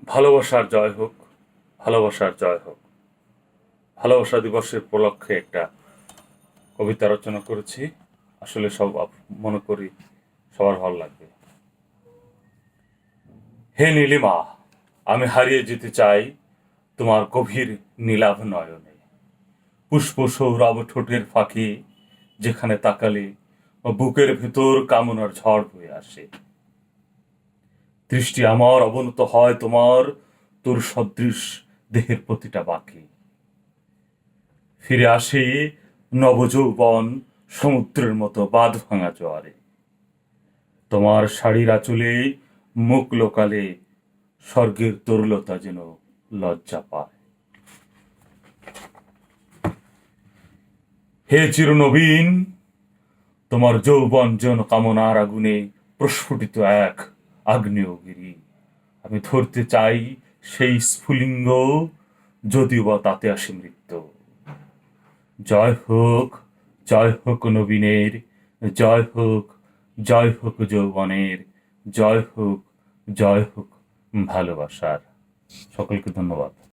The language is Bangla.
ভালোবাসার জয় হোক, ভালোবাসার জয় হোক। ভালোবাসা দিবসের উপলক্ষে একটা কবিতা রচনা করেছি। আসলে মনে করি সবার ভালো লাগবে। হে নীলিমা, আমি হারিয়ে যেতে চাই তোমার গভীর নীলাভ নয়নে। পুষ্প সৌরভ ঠোঁটের ফাঁকি, যেখানে তাকালে বুকের ভেতর কামনার ঝড় বয়ে আসে। দৃষ্টি আমার অবনত হয় তোমার তোর সদৃশ দেহের প্রতিটা বাঁকে। ফিরে আসে নবযৌবন সমুদ্রের মতো বাঁধ ভাঙা জোয়ারে। তোমার শাড়ির আঁচলে মুখ লোকালে স্বর্গের তরুলতা যেন লজ্জা পায়। হে চিরনবীন, তোমার যৌবন যেন কামনার আগুনে প্রস্ফুটিত এক আগ্নেয়গিরি। আমি ধরতে চাই সেই স্ফুলিঙ্গ, যদিও বা তাতে আসে মৃত্যু। জয় হোক, জয় হোক নবীনের, জয় হোক, জয় হোক যৌবনের, জয় হোক, জয় হোক ভালোবাসার। সকলকে ধন্যবাদ।